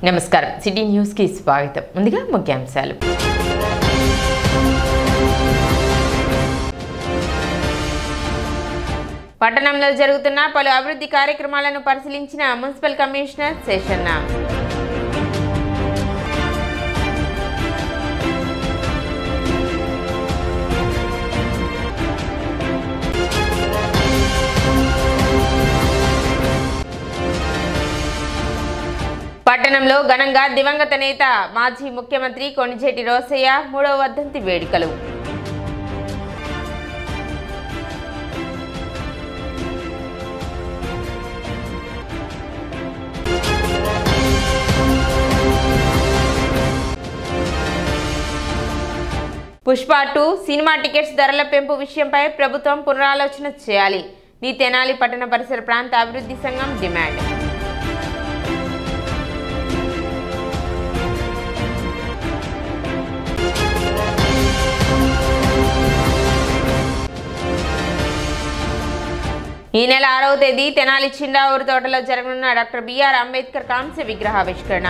నమస్కారం city news కి స్వాగతం. ముందుగా ముఖ్యాంశాలు. పట్టణంలో జరుగుతున్న పలు అభివృద్ధి కార్యక్రమాలను పరిశీలించిన మున్సిపల్ కమిషనర్ శేషన్న. పట్టణంలో ఘనంగా దివంగత నేత మాజీ ముఖ్యమంత్రి కొణిజేటి రోసయ్య 3వ వర్ధంతి వేడుకలు. పుష్ప 2 సినిమా టికెట్స్ ధరల పెంపు విషయంపై ప్రభుత్వం పునరాలోచన చేయాలి. నీ తెనాలి పట్టణ పరిసర ప్రాంత అభివృద్ధి సంఘం డిమాండ్. ఈ నెల 6వ తేదీ తెనాలి చిండావూరు తోటలో జరగనున్న డాక్టర్ బిఆర్ అంబేద్కర్ కాంస్య విగ్రహావిష్కరణ.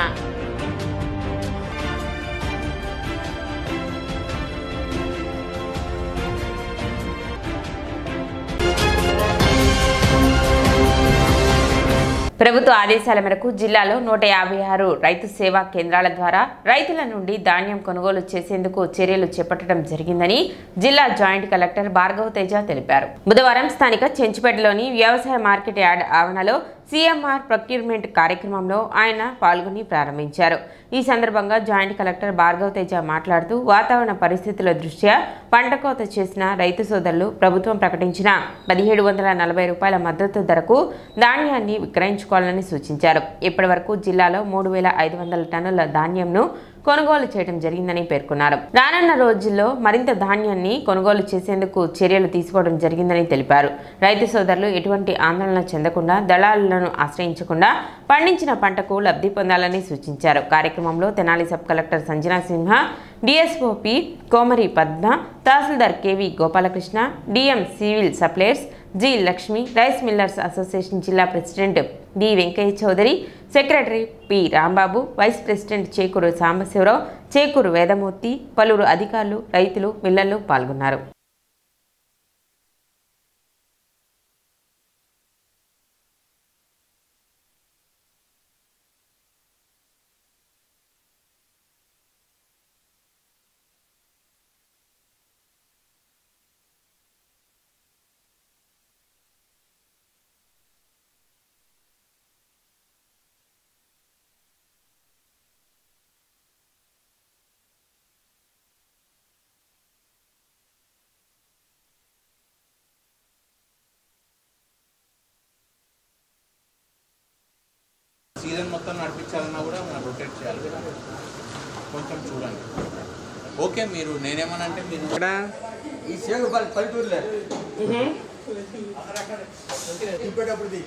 ప్రభుత్వ ఆదేశాల మేరకు జిల్లాలో 156 రైతు సేవా కేంద్రాల ద్వారా రైతుల నుండి ధాన్యం కొనుగోలు చేసేందుకు చర్యలు చేపట్టడం జరిగిందని జిల్లా జాయింట్ కలెక్టర్ భార్గవ తేజ తెలిపారు. బుధవారం స్థానిక చెంచుపేటలోని వ్యవసాయ మార్కెట్ యార్డ్ ఆవరణలో సిఎంఆర్ ప్రొక్యూర్మెంట్ కార్యక్రమంలో ఆయన పాల్గొని ప్రారంభించారు. ఈ సందర్భంగా జాయింట్ కలెక్టర్ భార్గవ తేజ మాట్లాడుతూ వాతావరణ పరిస్థితుల దృష్ట్యా పంట కోత చేసిన రైతు సోదరులు ప్రభుత్వం ప్రకటించిన 1740 రూపాయల మద్దతు ధరకు ధాన్యాన్ని విక్రయించుకోవాలని సూచించారు. ఇప్పటి వరకు జిల్లాలో 3500 టన్నుల ధాన్యంను కొనుగోలు చేయడం జరిగిందని పేర్కొన్నారు. రానున్న రోజుల్లో మరింత ధాన్యాన్ని కొనుగోలు చేసేందుకు చర్యలు తీసుకోవడం జరిగిందని తెలిపారు. రైతు సోదరులు ఎటువంటి ఆందోళన చెందకుండా దళారులను ఆశ్రయించకుండా పండించిన పంటకు లబ్ధి పొందాలని సూచించారు. కార్యక్రమంలో Tenali sub collector Sanjana Simha, DSO P Komari Padma, tahsildar KV Gopalakrishna, DM civil suppliers G Lakshmi, rice millers association జిల్లా president D Venkaiah Chowdary, secretary P Rambabu, vice president Chekuru Sambasivarao, Chekuru Vedamurthy, పలువురు అధికారులు, రైతులు, మిల్లర్లు పాల్గొన్నారు. సీజన్ మొత్తం నడిపించాలన్నా కూడా మనం రొటేట్ చేయాలి. కొంచెం చూడండి. ఓకే, మీరు నేనేమనంటే మీరు ఈ సేవ పల్లెటూరులే ఇంకోటప్పుడు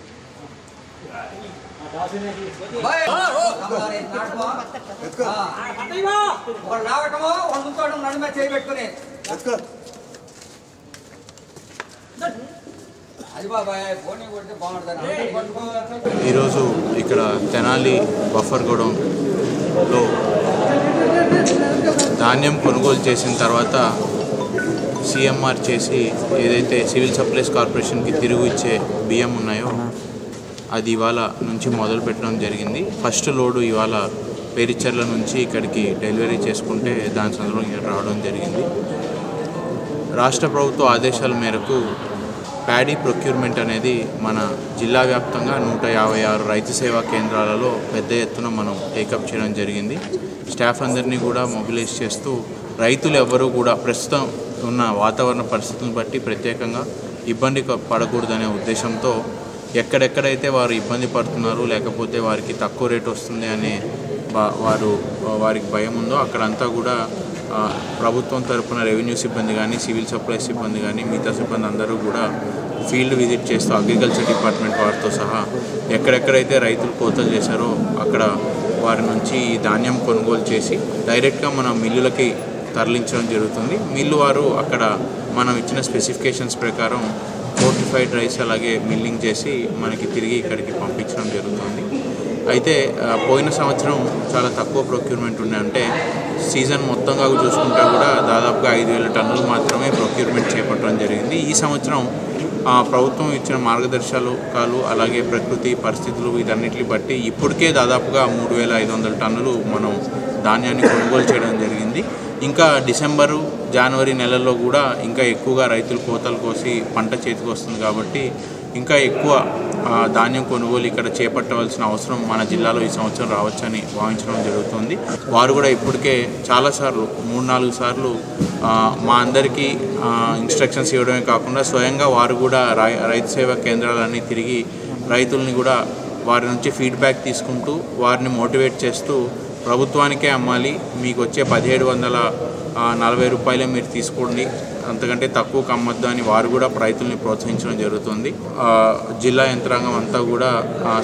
రావటమో వండుకోవడం నడుమ చేయబెట్టుకుని ఈరోజు ఇక్కడ తెనాలి బఫర్ గోడౌన్లో ధాన్యం కొనుగోలు చేసిన తర్వాత సిఎంఆర్ చేసి ఏదైతే సివిల్ సప్లైస్ కార్పొరేషన్కి తిరుగు ఇచ్చే బియ్యం ఉన్నాయో అది ఇవాళ నుంచి మొదలు పెట్టడం జరిగింది. ఫస్ట్ లోడు ఇవాళ పేరిచర్ల నుంచి ఇక్కడికి డెలివరీ చేసుకుంటే దాని సందర్భంగా రావడం జరిగింది. రాష్ట్ర ప్రభుత్వ ఆదేశాల మేరకు ప్యాడీ ప్రొక్యూర్మెంట్ అనేది మన జిల్లా వ్యాప్తంగా 156 రైతు సేవా కేంద్రాలలో పెద్ద ఎత్తున మనం టేకప్ చేయడం జరిగింది. స్టాఫ్ అందరినీ కూడా మొబిలైజ్ చేస్తూ రైతులు ఎవరూ కూడా ప్రస్తుతం ఉన్న వాతావరణ పరిస్థితులను బట్టి ప్రత్యేకంగా ఇబ్బంది పడకూడదనే ఉద్దేశంతో ఎక్కడెక్కడైతే వారు ఇబ్బంది పడుతున్నారు, లేకపోతే వారికి తక్కువ రేటు వస్తుంది అనే వారికి భయం ఉందో అక్కడంతా కూడా ప్రభుత్వం తరపున రెవెన్యూ సిబ్బంది కానీ, సివిల్ సప్లై సిబ్బంది కానీ, మిగతా సిబ్బంది అందరూ కూడా ఫీల్డ్ విజిట్ చేస్తూ అగ్రికల్చర్ డిపార్ట్మెంట్ వారితో సహా ఎక్కడెక్కడైతే రైతులు కోతలు చేశారో అక్కడ వారి నుంచి ఈ ధాన్యం కొనుగోలు చేసి డైరెక్ట్గా మన మిల్లులకి తరలించడం జరుగుతుంది. మిల్లు వారు అక్కడ మనం ఇచ్చిన స్పెసిఫికేషన్స్ ప్రకారం ఫోర్టిఫైడ్ రైస్ అలాగే మిల్లింగ్ చేసి మనకి తిరిగి ఇక్కడికి పంపించడం జరుగుతుంది. అయితే పోయిన సంవత్సరం చాలా తక్కువ ప్రొక్యూర్మెంట్ ఉన్నాయి. అంటే సీజన్ మొత్తంగా చూసుకుంటే కూడా దాదాపుగా 5,000 టన్నులు మాత్రమే ప్రొక్యూర్మెంట్ చేపట్టడం జరిగింది. ఈ సంవత్సరం ప్రభుత్వం ఇచ్చిన మార్గదర్శకాలు అలాగే ప్రకృతి పరిస్థితులు వీటన్నిటిని బట్టి ఇప్పటికే దాదాపుగా 3,500 టన్నులు మనం ధాన్యాన్ని కొనుగోలు చేయడం జరిగింది. ఇంకా డిసెంబరు జనవరి నెలల్లో కూడా ఇంకా ఎక్కువగా రైతులు కోతలు కోసి పంట చేతికి వస్తుంది కాబట్టి ఇంకా ఎక్కువ ధాన్యం కొనుగోలు ఇక్కడ చేపట్టవలసిన అవసరం మన జిల్లాలో ఈ సంవత్సరం రావచ్చని భావించడం జరుగుతుంది. వారు కూడా ఇప్పటికే చాలాసార్లు 3-4 సార్లు మా అందరికీ ఇన్స్ట్రక్షన్స్ ఇవ్వడమే కాకుండా స్వయంగా వారు కూడా రైతు సేవా కేంద్రాలన్నీ తిరిగి రైతుల్ని కూడా వారి నుంచి ఫీడ్బ్యాక్ తీసుకుంటూ వారిని మోటివేట్ చేస్తూ ప్రభుత్వానికే అమ్మాలి, మీకు వచ్చే 1,740 రూపాయలే మీరు తీసుకోండి, అంతకంటే తక్కువకు అమ్మద్దు అని వారు కూడా రైతుల్ని ప్రోత్సహించడం జరుగుతుంది. జిల్లా యంత్రాంగం అంతా కూడా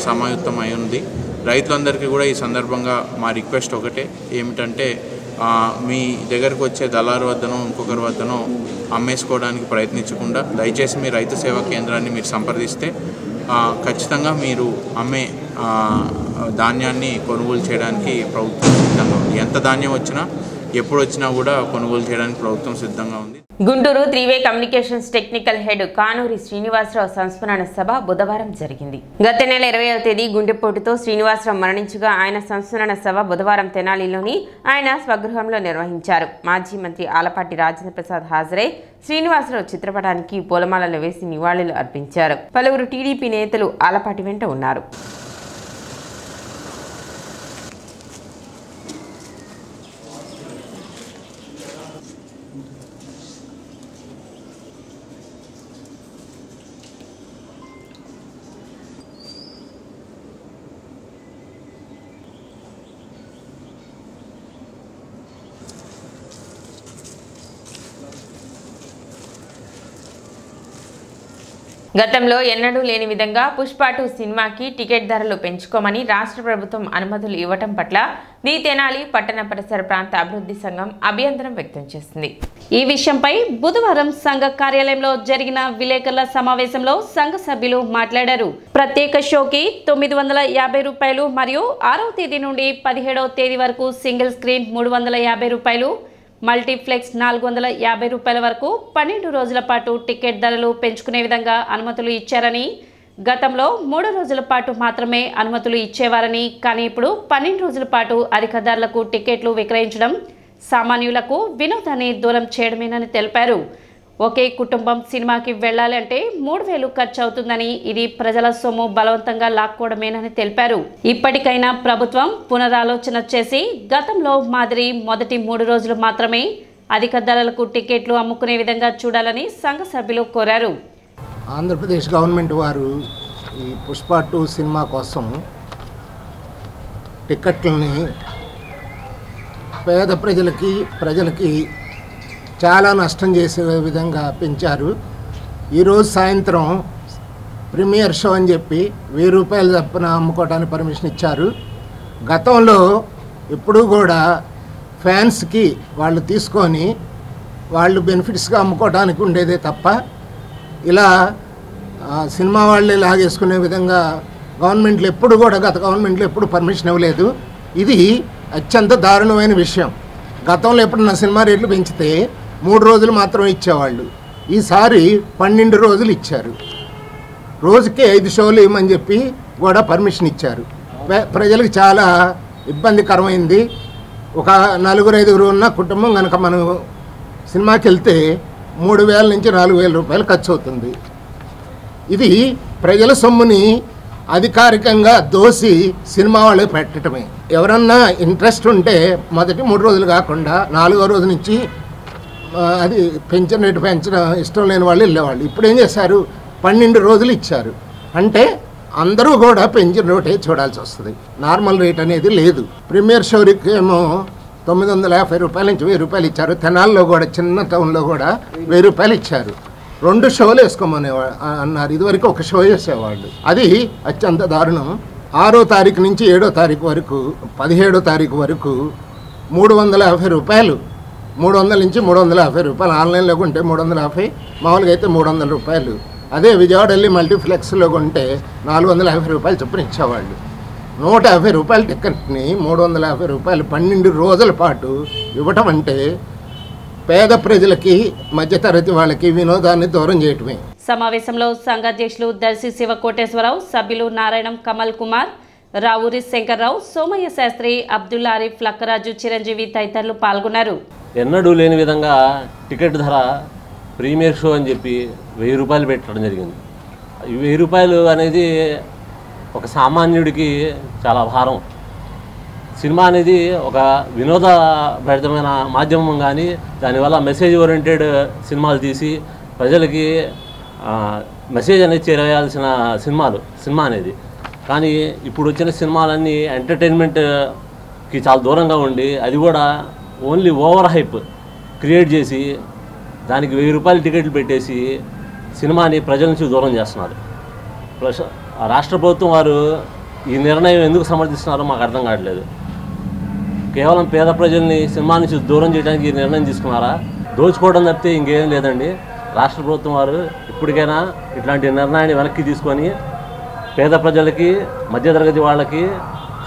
సమాయుత్తమై ఉంది. రైతులందరికీ కూడా ఈ సందర్భంగా మా రిక్వెస్ట్ ఒకటే ఏమిటంటే మీ దగ్గరకు వచ్చే దళారు వద్దనో ఇంకొకరి వద్దనో అమ్మేసుకోవడానికి ప్రయత్నించకుండా దయచేసి మీ రైతు సేవా కేంద్రాన్ని మీరు సంప్రదిస్తే ఖచ్చితంగా మీరు అమ్మే ధాన్యాన్ని కొనుగోలు చేయడానికి ప్రభుత్వం సిద్ధంగా ఉంది. ఎంత ధాన్యం వచ్చినా ఎప్పుడు వచ్చినా కూడా కొనుగోలు చేయడానికి ప్రభుత్వం సిద్ధంగా ఉంది. గుంటూరు 3-వే communications technical head Kanuri Srinivasarao సంస్మరణ సభ బుధవారం జరిగింది. గత నెల 20వ తేదీ గుండెపోటుతో శ్రీనివాసరావు మరణించగా ఆయన సంస్మరణ సభ బుధవారం తెనాలిలోని ఆయన స్వగృహంలో నిర్వహించారు. మాజీ మంత్రి ఆలపాటి రాజేంద్ర ప్రసాద్ హాజరై శ్రీనివాసరావు చిత్రపటానికి పూలమాలలు వేసి నివాళులు అర్పించారు. పలువురు టీడీపీ నేతలు ఆలపాటి వెంట ఉన్నారు. గతంలో ఎన్నడూ లేని విధంగా పుష్ప 2 సినిమాకి టికెట్ ధరలు పెంచుకోమని రాష్ట్ర ప్రభుత్వం అనుమతులు ఇవ్వటం పట్ల ది తెనాలి పట్టణ పరిసర ప్రాంత అభివృద్ధి సంఘం అభ్యంతరం వ్యక్తం చేసింది. ఈ విషయంపై బుధవారం సంఘ కార్యాలయంలో జరిగిన విలేకరుల సమావేశంలో సంఘ సభ్యులు మాట్లాడారు. ప్రత్యేక షోకి 950 రూపాయలు మరియు 6వ తేదీ నుండి 17వ తేదీ వరకు సింగిల్ స్క్రీన్ 350 రూపాయలు, మల్టీప్లెక్స్ 450 రూపాయల వరకు 12 రోజుల పాటు టికెట్ ధరలు పెంచుకునే విధంగా అనుమతులు ఇచ్చారని, గతంలో 3 రోజుల పాటు మాత్రమే అనుమతులు ఇచ్చేవారని, కానీ ఇప్పుడు 12 రోజుల పాటు అధిక ధరలకు టికెట్లు విక్రయించడం సామాన్యులకు వినోదాన్ని దూరం చేయడమేనని తెలిపారు. ఒకే కుటుంబం సినిమాకి వెళ్ళాలి అంటే 3,000 ఖర్చు అవుతుందని, ఇది ప్రజల సొమ్ము బలవంతంగా లాక్కోవడమేనని తెలిపారు. ఇప్పటికైనా ప్రభుత్వం పునరాలోచన చేసి గతంలో మాదిరి మొదటి 3 రోజులు మాత్రమే అధిక ధరలకు టికెట్లు అమ్ముకునే విధంగా చూడాలని సంఘ సభ్యులు కోరారు. ఆంధ్రప్రదేశ్ గవర్నమెంట్ వారు ఈ పుష్ప 2 సినిమా కోసం టికెట్లని పేద ప్రజలకి చాలా నష్టం చేసే విధంగా పెంచారు. ఈరోజు సాయంత్రం ప్రీమియర్ షో అని చెప్పి 1000 రూపాయలు తప్పున అమ్ముకోవడానికి పర్మిషన్ ఇచ్చారు. గతంలో ఎప్పుడూ కూడా ఫ్యాన్స్కి వాళ్ళు తీసుకొని వాళ్ళు బెనిఫిట్స్గా అమ్ముకోవడానికి ఉండేదే తప్ప ఇలా సినిమా వాళ్ళే లాగేసుకునే విధంగా గవర్నమెంట్లు ఎప్పుడు కూడా గత గవర్నమెంట్లు ఎప్పుడు పర్మిషన్ ఇవ్వలేదు. ఇది అత్యంత దారుణమైన విషయం. గతంలో ఎప్పుడన్నా సినిమా రేట్లు పెంచితే 3 రోజులు మాత్రం ఇచ్చేవాళ్ళు, ఈసారి 12 రోజులు ఇచ్చారు. రోజుకి 5 షోలు ఇవ్వమని చెప్పి కూడా పర్మిషన్ ఇచ్చారు. ప్రజలకు చాలా ఇబ్బందికరమైంది. ఒక 4-5 ఉన్న కుటుంబం కనుక మనం సినిమాకి వెళ్తే 3,000 నుంచి 4,000 రూపాయలు ఖర్చు అవుతుంది. ఇది ప్రజల సొమ్ముని అధికారికంగా దోసి సినిమా వాళ్ళకి పెట్టడమే. ఎవరన్నా ఇంట్రెస్ట్ ఉంటే మొదటి 3 రోజులు కాకుండా 4వ రోజు నుంచి అది పెంచిన రేటు పెంచడం ఇష్టం లేని వాళ్ళు వెళ్ళేవాళ్ళు. ఇప్పుడు ఏం చేశారు, 12 రోజులు ఇచ్చారు. అంటే అందరూ కూడా పెంచిన రేటే చూడాల్సి వస్తుంది. నార్మల్ రేట్ అనేది లేదు. ప్రీమియర్ షోకి ఏమో 950 రూపాయల నుంచి 1000 రూపాయలు ఇచ్చారు. తెనాల్లో కూడా చిన్న టౌన్లో కూడా 1000 రూపాయలు ఇచ్చారు. 2 షోలు వేసుకోమనే అన్నారు. ఇదివరకు ఒక షో వేసేవాళ్ళు. అది అత్యంత దారుణం. 6వ తారీఖు నుంచి 7వ తారీఖు వరకు 17వ తారీఖు వరకు 350 రూపాయలు, 300 నుంచి 350 రూపాయలు. ఆన్లైన్లో కొంటే 350, మామూలుగా అయితే 300 రూపాయలు. అదే విజయవాడ వెళ్ళి మల్టీప్లెక్స్లో కొంటే 450 రూపాయలు చొప్పున ఇచ్చేవాళ్ళు. రూపాయల టికెట్ని 350 రూపాయలు 12 రోజుల పాటు ఇవ్వటం అంటే పేద ప్రజలకి మధ్యతరగతి వాళ్ళకి వినోదాన్ని దూరం చేయటమే. సమావేశంలో సంఘ అధ్యక్షులు దర్శి శివకోటేశ్వరరావు, సభ్యులు నారాయణం, కమల్ కుమార్, రావూరి శంకర్రావు, సోమయ్య శాస్త్రి, అబ్దుల్ ఆరిఫ్, లక్కరాజు, చిరంజీవి తదితరులు పాల్గొన్నారు. ఎన్నడూ లేని విధంగా టికెట్ ధర ప్రీమియర్ షో అని చెప్పి 1000 రూపాయలు పెట్టడం జరిగింది. 1000 రూపాయలు అనేది ఒక సామాన్యుడికి చాలా భారం. సినిమా అనేది ఒక వినోదభరితమైన మాధ్యమం, కానీ దానివల్ల మెసేజ్ ఓరియంటెడ్ సినిమాలు తీసి ప్రజలకి మెసేజ్ అనేది చేరవేయాల్సిన సినిమా అనేది. కానీ ఇప్పుడు వచ్చిన సినిమాలన్నీ ఎంటర్టైన్మెంట్కి చాలా దూరంగా ఉండి, అది కూడా ఓన్లీ ఓవర్ హైప్ క్రియేట్ చేసి దానికి 1000 రూపాయలు టికెట్లు పెట్టేసి సినిమాని ప్రజల నుంచి దూరం చేస్తున్నారు. ప్లస్ రాష్ట్ర ప్రభుత్వం వారు ఈ నిర్ణయం ఎందుకు సమర్థిస్తున్నారో మాకు అర్థం కావట్లేదు. కేవలం పేద ప్రజల్ని సినిమా నుంచి దూరం చేయడానికి ఈ నిర్ణయం తీసుకున్నారా? దోచుకోవడం తప్పితే ఇంకేం లేదండి. రాష్ట్ర ప్రభుత్వం వారు ఇప్పటికైనా ఇట్లాంటి నిర్ణయాన్ని వెనక్కి తీసుకొని పేద ప్రజలకి, మధ్యతరగతి వాళ్ళకి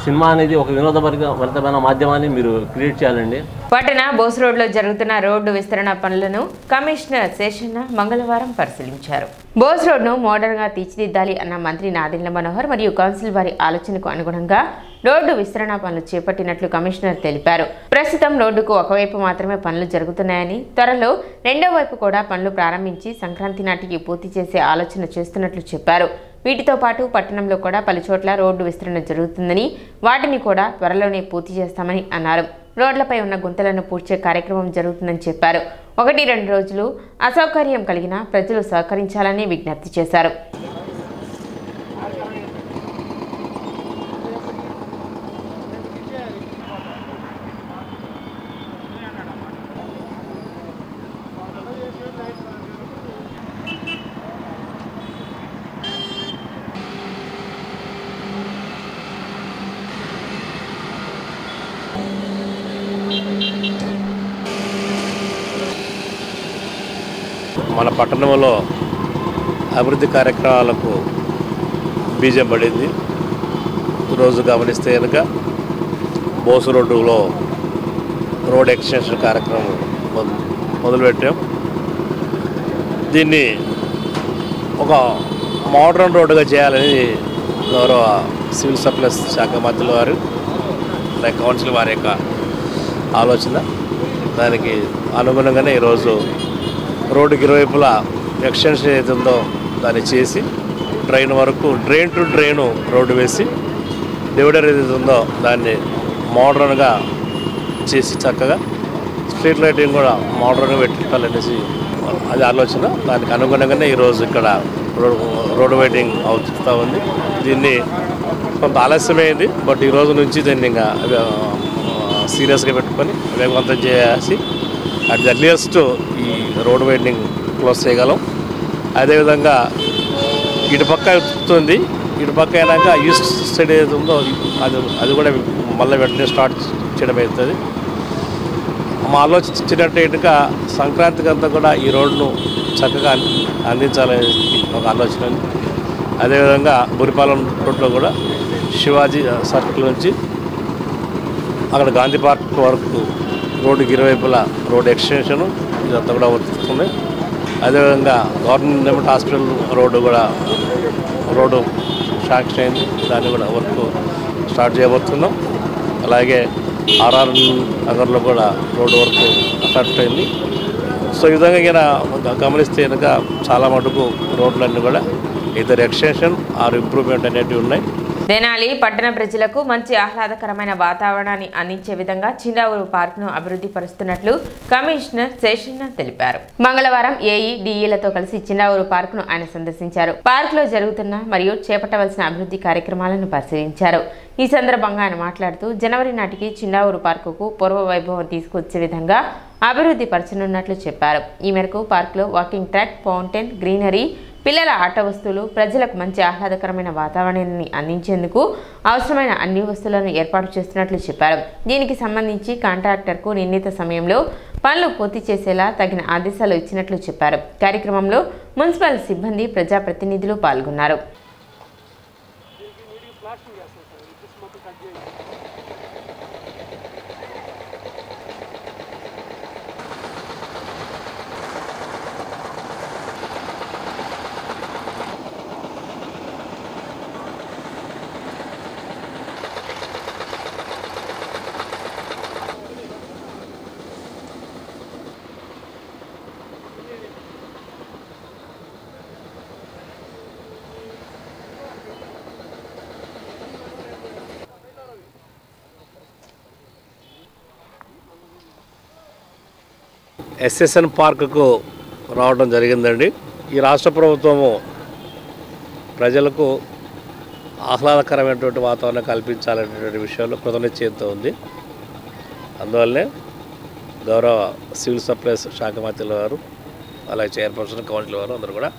సినిమా అనేది ఒక వినోదభరితమైన మాధ్యమాన్ని మీరు క్రియేట్ చేయాలండి. పట్టణ బోస్ రోడ్లో జరుగుతున్న రోడ్డు విస్తరణ పనులను కమిషనర్ శేషన్న మంగళవారం పరిశీలించారు. బోస్ రోడ్ను మోడర్న్గా తీర్చిదిద్దాలి అన్న మంత్రి నాదెండ్ల మనోహర్ మరియు కౌన్సిల్ వారి ఆలోచనకు అనుగుణంగా రోడ్డు విస్తరణ పనులు చేపట్టినట్లు కమిషనర్ తెలిపారు. ప్రస్తుతం రోడ్డుకు ఒకవైపు మాత్రమే పనులు జరుగుతున్నాయని, త్వరలో రెండో వైపు కూడా పనులు ప్రారంభించి సంక్రాంతి నాటికి పూర్తి చేసే ఆలోచన చేస్తున్నట్లు చెప్పారు. వీటితో పాటు పట్టణంలో కూడా పలుచోట్ల రోడ్డు విస్తరణ జరుగుతుందని, వాటిని కూడా త్వరలోనే పూర్తి చేస్తామని అన్నారు. రోడ్లపై ఉన్న గుంతలను పూడ్చే కార్యక్రమం జరుగుతుందని చెప్పారు. 1-2 రోజులు అసౌకర్యం కలిగినా ప్రజలు సహకరించాలని విజ్ఞప్తి చేశారు. మన పట్టణంలో అభివృద్ధి కార్యక్రమాలకు బీజం పడింది. ఈరోజు గమనిస్తే కనుక బోసు రోడ్డులో రోడ్ ఎక్స్టెన్షన్ కార్యక్రమం మొదలుపెట్టాం. దీన్ని ఒక మోడర్న్ రోడ్డుగా చేయాలని గౌరవ సివిల్ సప్లైస్ శాఖ మంత్రుల వారు, కౌన్సిల్ వారి యొక్క ఆలోచన. దానికి అనుగుణంగానే ఈరోజు రోడ్డుకి ఇరువైపులా ఎక్స్టెన్షన్ ఏది ఉందో దాన్ని చేసి డ్రైన్ వరకు డ్రైన్ టు డ్రైన్ రోడ్డు వేసి డివైడర్ ఏది ఉందో దాన్ని మోడర్న్గా చేసి చక్కగా స్ట్రీట్ లైటింగ్ కూడా మోడర్న్గా పెట్టాలనేసి అది ఆలోచన. దానికి అనుగుణంగానే ఈరోజు ఇక్కడ రోడ్డు వెయిటింగ్ అవుతూ ఉంది. దీన్ని కొంత ఆలస్యమైంది, బట్ ఈరోజు నుంచి దీన్ని ఇంకా సీరియస్గా పెట్టుకొని వేగవంతం చేసి అట్ ది ఎర్లియస్ట్ ఈ రోడ్ వెయిటింగ్ క్లోజ్ చేయగలం. అదేవిధంగా ఇటుపక్క వస్తుంది, ఇటుపక్క అయినాక ఈస్ట్ సైడ్ ఏది ఉందో అది కూడా మళ్ళీ వెంటనే స్టార్ట్ చేయడం అవుతుంది. మా ఆలోచించినట్టుగా సంక్రాంతికి అంతా కూడా ఈ రోడ్ను చక్కగా అందించాలని ఒక ఆలోచన. అదేవిధంగా బురిపాలెం రోడ్లో కూడా శివాజీ సర్కిల్ నుంచి అక్కడ గాంధీ పార్క్ వరకు రోడ్డుకి ఇరువైపులా రోడ్ ఎక్స్టెన్షన్ ఇదంతా కూడా వర్తిస్తుంది. అదేవిధంగా గవర్నమెంట్ హాస్పిటల్ రోడ్డు శాంక్షన్ అయింది, దాన్ని కూడా వర్క్ స్టార్ట్ చేయబోతున్నాం. అలాగే ఆర్ఆర్ నగర్లో కూడా రోడ్డు వర్క్ స్టార్ట్ అయింది. సో ఈ విధంగా గమనిస్తే కనుక చాలా మటుకు రోడ్లన్నీ కూడా ఇద్దరు ఎక్స్టెన్షన్ ఆర్ ఇంప్రూవ్మెంట్ అనేటివి ఉన్నాయి. తెనాలి పట్టణ ప్రజలకు మంచి ఆహ్లాదకరమైన వాతావరణాన్ని అందించే విధంగా చిన్నావూరు పార్క్ను అభివృద్ధి పరుస్తున్నట్లు కమిషనర్ శేషన్న తెలిపారు. మంగళవారం ఏఈ డిఈలతో కలిసి చిన్నావూరు పార్క్ను ఆయన సందర్శించారు. పార్క్లో జరుగుతున్న మరియు చేపట్టవలసిన అభివృద్ధి కార్యక్రమాలను పరిశీలించారు. ఈ సందర్భంగా ఆయన మాట్లాడుతూ జనవరి నాటికి చిన్నావూరు పార్కుకు పూర్వ వైభవం తీసుకొచ్చే విధంగా అభివృద్ధి పరచనున్నట్లు చెప్పారు. ఈ మేరకు పార్క్లో వాకింగ్ ట్రాక్, ఫౌంటైన్, గ్రీనరీ, పిల్లల ఆట వస్తువులు, ప్రజలకు మంచి ఆహ్లాదకరమైన వాతావరణాన్ని అందించేందుకు అవసరమైన అన్ని వస్తువులను ఏర్పాటు చేస్తున్నట్లు చెప్పారు. దీనికి సంబంధించి కాంట్రాక్టర్కు నిర్ణీత సమయంలో పనులు పూర్తి చేసేలా తగిన ఆదేశాలు ఇచ్చినట్లు చెప్పారు. కార్యక్రమంలో మున్సిపల్ సిబ్బంది, ప్రజాప్రతినిధులు పాల్గొన్నారు. ఎస్ఎస్ఎన్ పార్కుకు రావడం జరిగిందండి. ఈ రాష్ట్ర ప్రభుత్వము ప్రజలకు ఆహ్లాదకరమైనటువంటి వాతావరణం కల్పించాలనేటువంటి విషయంలో కృతనిశ్చయంతో ఉంది. అందువల్లనే గౌరవ సివిల్ సప్లైస్ శాఖ మంత్రుల వారు, అలాగే చైర్పర్సన్ కౌన్సిల్ వారు అందరూ కూడా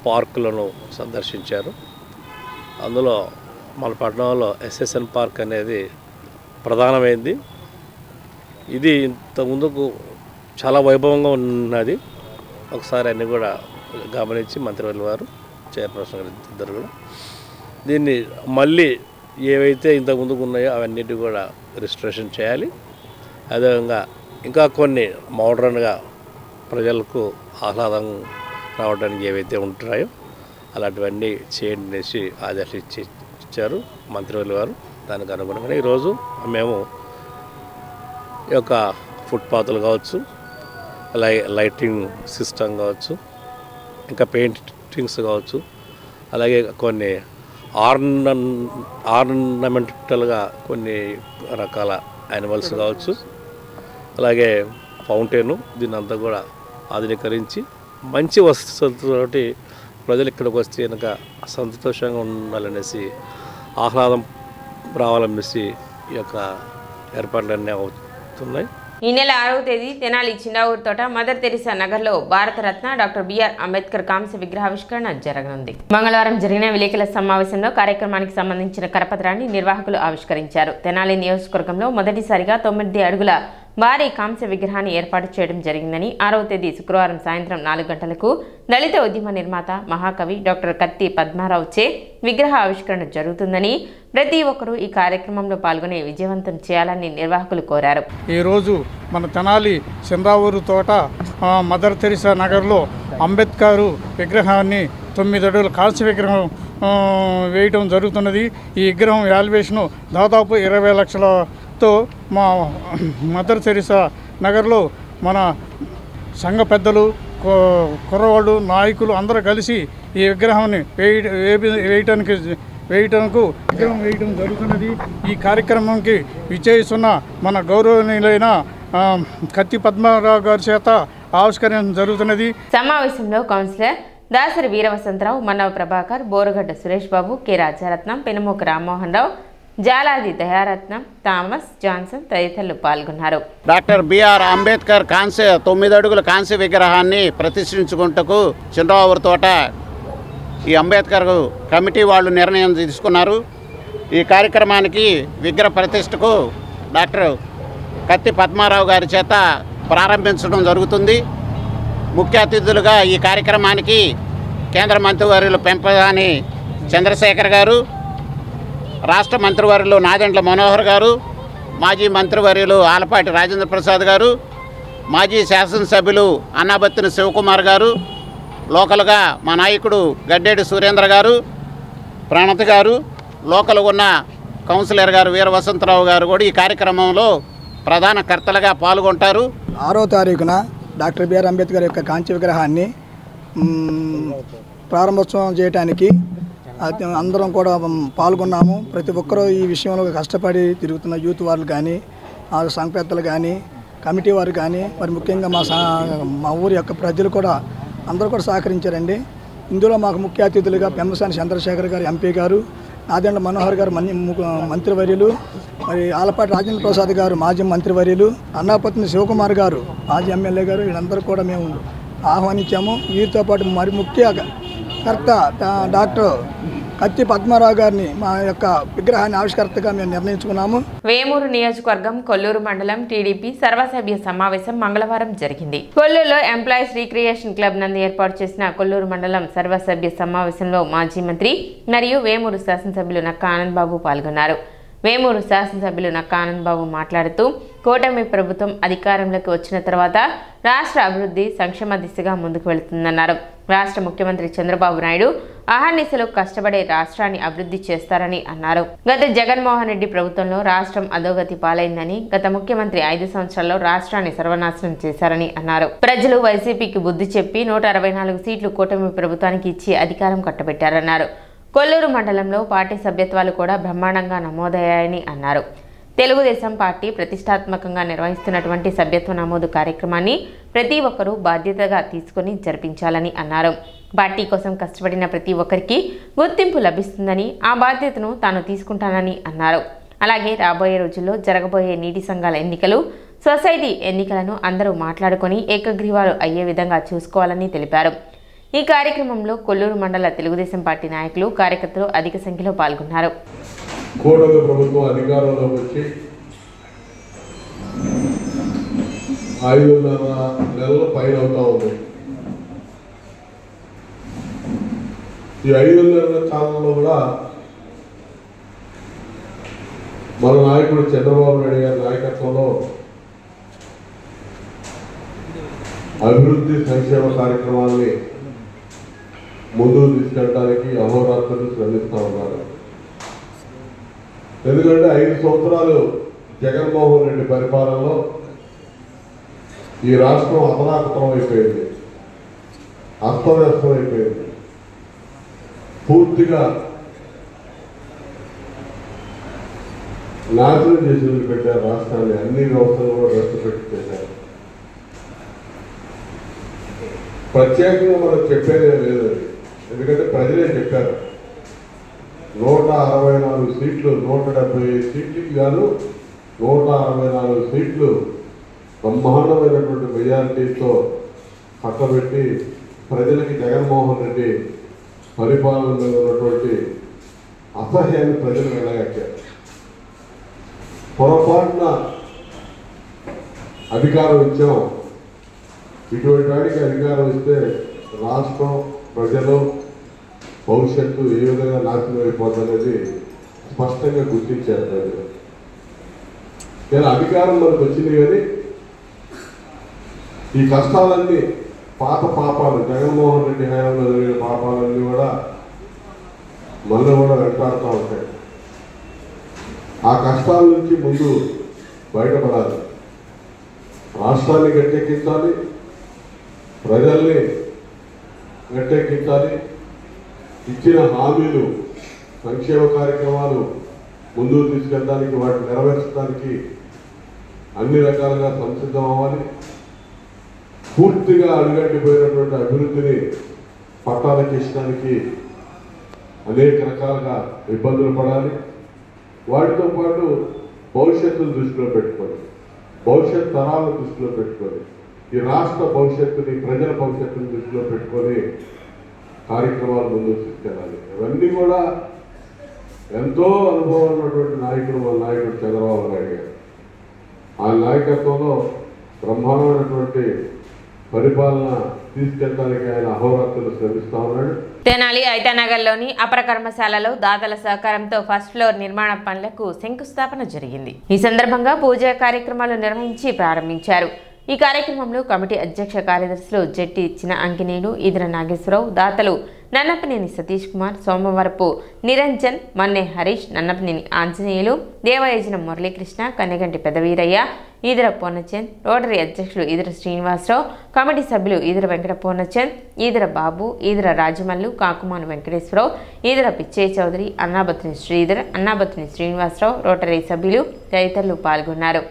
పార్కులను సందర్శించారు. అందులో మన పట్టణంలో ఎస్ఎస్ఎన్ పార్క్ అనేది ప్రధానమైంది. ఇది ఇంత ముందుకు చాలా వైభవంగా ఉన్నది. ఒకసారి అన్నీ కూడా గమనించి మంత్రివర్యుల వారు, చైర్పర్సన్ గారు ఇద్దరు కూడా దీన్ని మళ్ళీ ఏవైతే ఇంత ముందుకు ఉన్నాయో అవన్నిటి కూడా రిజిస్ట్రేషన్ చేయాలి. అదేవిధంగా ఇంకా కొన్ని మోడర్న్గా ప్రజలకు ఆహ్లాదం రావడానికి ఏవైతే ఉంటాయో అలాంటివన్నీ చేయండి అనేసి ఆదేశాలు ఇచ్చారు మంత్రివర్యుల వారు. దానికి అనుగుణంగా ఈరోజు మేము ఈ యొక్క ఫుట్పాత్లు కావచ్చు, అలాగే లైటింగ్ సిస్టమ్ కావచ్చు, ఇంకా పెయింటింగ్స్ కావచ్చు, అలాగే కొన్ని ఆర్నమెంటల్గా కొన్ని రకాల యానిమల్స్ కావచ్చు, అలాగే ఫౌంటైను, దీన్ని అంతా కూడా ఆధునీకరించి మంచి వసతులతోటి ప్రజలు ఇక్కడికి వస్తే కనుక సంతోషంగా ఉండాలనేసి, ఆహ్లాదం రావాలనేసి ఈ యొక్క ఏర్పాట్లన్నీ అవుతున్నాయి. ఈ నెల 6వ తేదీ తెనాలి చిన్నావూరు తోట మదర్ తెరిసా నగర్లో భారతరత్న డాక్టర్ బిఆర్ అంబేద్కర్ కాంస్య విగ్రహావిష్కరణ జరగనుంది. మంగళవారం జరిగిన విలేకరుల సమావేశంలో కార్యక్రమానికి సంబంధించిన కరపత్రాన్ని నిర్వాహకులు ఆవిష్కరించారు. తెనాలి నియోజకవర్గంలో మొదటిసారిగా 9 అడుగుల భారీ కాంస్య విగ్రహాన్ని ఏర్పాటు చేయడం జరిగిందని, 6వ తేదీ శుక్రవారం సాయంత్రం 4 గంటలకు దళిత ఉద్యమ నిర్మాత మహాకవి డాక్టర్ కత్తి పద్మారావు చే విగ్రహ ఆవిష్కరణ జరుగుతుందని, ప్రతి ఒక్కరూ ఈ కార్యక్రమంలో పాల్గొని విజయవంతం చేయాలని నిర్వాహకులు కోరారు. ఈరోజు మన తెనాలి చంద్రావూరు తోట మదర్ తెరిసా నగర్లో అంబేద్కర్ విగ్రహాన్ని 9 అడుగుల కాంస్య విగ్రహం వేయటం జరుగుతున్నది. ఈ విగ్రహం వాల్యుయేషను దాదాపు 20 లక్షలతో మా మదర్ తెరిసా నగర్లో మన సంఘ పెద్దలు, కుర్రవాళ్ళు, నాయకులు అందరూ కలిసి ఈ విగ్రహాన్ని వేయటానికి విగ్రహం వేయటం జరుగుతున్నది. ఈ కార్యక్రమంకి విచ్చేస్తున్న మన గౌరవనీయులైన కత్తి పద్మారావు గారి చేత ఆవిష్కరణ జరుగుతున్నది. సమావేశంలో councillor Dasari వీరవసంతరావు, Mannava Prabhakar, Borugadda Suresh Babu, K Rajaratnam, పెనుమూక Rammohan Rao, Jaladi Dayaratnam, Thomas, Johnson తదితరులు పాల్గొన్నారు. డాక్టర్ బిఆర్ అంబేద్కర్ కాంస్య 9 అడుగుల కాంస్య విగ్రహాన్ని ప్రతిష్ఠించుకుంటకు చంద్రావూరు తోట ఈ అంబేద్కర్ కమిటీ వాళ్ళు నిర్ణయం తీసుకున్నారు. ఈ కార్యక్రమానికి విగ్రహ ప్రతిష్టకు డాక్టర్ కత్తి పద్మారావు గారి చేత ప్రారంభించడం జరుగుతుంది. ముఖ్య అతిథులుగా ఈ కార్యక్రమానికి కేంద్ర మంత్రివర్యులు పెంపసాని చంద్రశేఖర్ గారు, రాష్ట్ర మంత్రివర్యులు నాదెండ్ల మనోహర్ గారు, మాజీ మంత్రివర్యులు ఆలపాటి రాజేంద్ర ప్రసాద్ గారు, మాజీ శాసనసభ్యులు అన్నాబత్తిన శివకుమార్ గారు, లోకల్గా మా నాయకుడు గడ్డేడి సురేంద్ర గారు, ప్రణతి గారు, లోకల్ ఉన్న కౌన్సిలర్ గారు వీర వసంతరావు గారు కూడా ఈ కార్యక్రమంలో ప్రధాన కర్తలుగా పాల్గొంటారు. 6వ తారీఖున డాక్టర్ బిఆర్ అంబేద్కర్ యొక్క కాంస్య విగ్రహాన్ని ప్రారంభోత్సవం చేయడానికి అందరం కూడా పాల్గొన్నాము. ప్రతి ఒక్కరూ ఈ విషయంలో కష్టపడి తిరుగుతున్న యూత్ వాళ్ళు కానీ, సంఘ పెద్దలు కానీ, కమిటీ వారు కానీ, మరి ముఖ్యంగా మా ఊరి యొక్క ప్రజలు కూడా అందరూ కూడా సహకరించారండి. ఇందులో మాకు ముఖ్య అతిథులుగా పెంపసాని చంద్రశేఖర్ గారు ఎంపీ గారు, నాదెండ్ల మనోహర్ గారు మంత్రివర్యులు, మరి ఆలపాటి రాజేంద్ర ప్రసాద్ గారు మాజీ మంత్రివర్యులు, అన్నాపత్ని శివకుమార్ గారు మాజీ ఎమ్మెల్యే గారు, వీళ్ళందరూ కూడా మేము ఆహ్వానించాము. వీరితో పాటు మరి ముఖ్య కర్త డాక్టర్ కత్తి పద్మారావు గారిని మా యొక్క విగ్రహాన్ని ఆవిష్కర్తగా మేము నిర్ణయించుకున్నాము. వేమూరు నియోజకవర్గం కొల్లూరు మండలం టీడీపీ సర్వసభ్య సమావేశం మంగళవారం జరిగింది. కొల్లూరులో ఎంప్లాయీస్ రీక్రియేషన్ క్లబ్ నందు ఏర్పాటు చేసిన కొల్లూరు మండలం సర్వసభ్య సమావేశంలో మాజీ మంత్రి మరియు వేమూరు శాసనసభ్యులు నక్కా ఆనంద్ బాబు పాల్గొన్నారు. వేమూరు శాసనసభ్యులు నక్కా ఆనంద్ బాబు మాట్లాడుతూ, కూటమి ప్రభుత్వం అధికారంలోకి వచ్చిన తర్వాత రాష్ట్ర అభివృద్ధి సంక్షేమ దిశగా ముందుకు వెళుతుందన్నారు. రాష్ట్ర ముఖ్యమంత్రి చంద్రబాబు నాయుడు అహర్నిశలు కష్టపడే రాష్ట్రాన్ని అభివృద్ధి చేస్తారని అన్నారు. గత జగన్మోహన్ రెడ్డి ప్రభుత్వంలో రాష్ట్రం అధోగతి పాలైందని, గత ముఖ్యమంత్రి 5 సంవత్సరాల్లో రాష్ట్రాన్ని సర్వనాశనం చేశారని అన్నారు. ప్రజలు వైసీపీకి బుద్ధి చెప్పి 164 సీట్లు కూటమి ప్రభుత్వానికి ఇచ్చి అధికారం కట్టబెట్టారన్నారు. కొల్లూరు మండలంలో పార్టీ సభ్యత్వాలు కూడా బ్రహ్మాండంగా నమోదయ్యాయని అన్నారు. తెలుగుదేశం పార్టీ ప్రతిష్టాత్మకంగా నిర్వహిస్తున్నటువంటి సభ్యత్వ నమోదు కార్యక్రమాన్ని ప్రతి ఒక్కరూ బాధ్యతగా తీసుకుని జరిపించాలని అన్నారు. పార్టీ కోసం కష్టపడిన ప్రతి ఒక్కరికి గుర్తింపు లభిస్తుందని, ఆ బాధ్యతను తాను తీసుకుంటానని అన్నారు. అలాగే రాబోయే రోజుల్లో జరగబోయే నీటి సంఘాల ఎన్నికలు, సొసైటీ ఎన్నికలను అందరూ మాట్లాడుకొని ఏకగ్రీవాలు అయ్యే విధంగా చూసుకోవాలని తెలిపారు. ఈ కార్యక్రమంలో కొల్లూరు మండల తెలుగుదేశం పార్టీ నాయకులు, కార్యకర్తలు అధిక సంఖ్యలో పాల్గొన్నారు. కూటమి ప్రభుత్వం అధికారంలోకి వచ్చి 5.5 నెలల పైన అవుతా ఉంది. ఈ 5 నెలల కాలంలో కూడా మన నాయకుడు చంద్రబాబు నాయుడు గారి నాయకత్వంలో అభివృద్ధి సంక్షేమ కార్యక్రమాల్ని ముందుకు తీసుకెళ్ళడానికి అహోరాత్రులు శ్రమిస్తూ ఉన్నారు. ఎందుకంటే 5 సంవత్సరాలు జగన్మోహన్ రెడ్డి పరిపాలనలో ఈ రాష్ట్రం అతలాకుతలం అయిపోయింది, అస్తవ్యస్తం అయిపోయింది. పూర్తిగా నాశనం చేసి పెట్టారు రాష్ట్రాన్ని. అన్ని వ్యవస్థలు కూడా రద్దు పెట్టి చేశారు. ప్రత్యేకంగా మనం చెప్పేదే లేదు, ఎందుకంటే ప్రజలే చెప్పారు. 164 సీట్లు, 175 సీట్లకి గాను 164 సీట్లు బ్రహ్మాండమైనటువంటి మెజారిటీతో పక్కబెట్టి ప్రజలకి జగన్మోహన్ రెడ్డి పరిపాలన మీద ఉన్నటువంటి అసహ్యాన్ని ప్రజలు వెళ్ళగట్టారు. పొరపాటున అధికారం ఇచ్చాం, ఇటువంటి వాడికి అధికారం ఇస్తే రాష్ట్రం, ప్రజలు భవిష్యత్తు ఏ విధంగా నాశనం అయిపోతుందనేది స్పష్టంగా గుర్తించారు ప్రజలు. కానీ అధికారం మనకు వచ్చింది, కానీ ఈ కష్టాలన్నీ పాత పాపాలు, జగన్మోహన్ రెడ్డి హయాంలో జరిగిన పాపాలన్నీ కూడా మళ్ళీ కూడా వెంటాడుతూ ఉంటాయి. ఆ కష్టాల నుంచి ముందు బయటపడాలి, రాష్ట్రాన్ని గట్టెక్కించాలి, ప్రజల్ని గట్టెక్కించాలి. ఇచ్చిన హామీలు, సంక్షేమ కార్యక్రమాలు ముందుకు తీసుకెళ్ళడానికి, వాటిని నెరవేర్చడానికి అన్ని రకాలుగా సంసిద్ధం అవ్వాలి. పూర్తిగా అడుగంటిపోయినటువంటి అభివృద్ధిని పట్టాలెక్కించడానికి అనేక రకాలుగా ఇబ్బందులు పడాలి. వాటితో పాటు భవిష్యత్తును దృష్టిలో పెట్టుకొని, భవిష్యత్ తరాలను దృష్టిలో పెట్టుకొని, ఈ రాష్ట్ర భవిష్యత్తుని, ప్రజల భవిష్యత్తుని దృష్టిలో పెట్టుకొని కార్యక్రమాలు ముందుకు తీసుకెళ్ళాలి. ఇవన్నీ కూడా ఎంతో అనుభవం ఉన్నటువంటి నాయకుడు మన నాయకుడు చంద్రబాబు నాయుడు గారు. ఆ నాయకత్వంలో బ్రహ్మాండమైనటువంటి పరిపాలన తీసుకెళ్ళడానికి ఆయన అహోరాత్రులు శ్రమిస్తా ఉన్నాడు. తెనాలి ఐతానగర్లోని అపర కర్మశాలలో దాతల సహకారంతో ఫస్ట్ ఫ్లోర్ నిర్మాణ పనులకు శంకుస్థాపన జరిగింది. ఈ సందర్భంగా పూజా కార్యక్రమాలు నిర్వహించి ప్రారంభించారు. ఈ కార్యక్రమంలో కమిటీ అధ్యక్ష కార్యదర్శులు జట్టి ఇచ్చిన అంకినేయులు, ఈదర నాగేశ్వరరావు, దాతలు నన్నపనేని సతీష్ కుమార్, సోమవరపు నిరంజన్, మన్నె హరీష్, నన్నపనేని ఆంజనేయులు, దేవయోజన మురళీకృష్ణ, కన్నెగంటి పెదవీరయ్య, ఈదర పూర్ణచంద్, రోటరీ అధ్యక్షులు ఈదర శ్రీనివాసరావు, కమిటీ సభ్యులు ఈదర వెంకట పూర్ణచంద్, ఈదర బాబు, ఈదర రాజమల్లు, కాకుమాను వెంకటేశ్వరరావు, ఈదర పిచ్చయ్య చౌదరి, అన్నాబత్తిని శ్రీధర్, అన్నాబత్తిని శ్రీనివాసరావు, రోటరీ సభ్యులు తదితరులు పాల్గొన్నారు.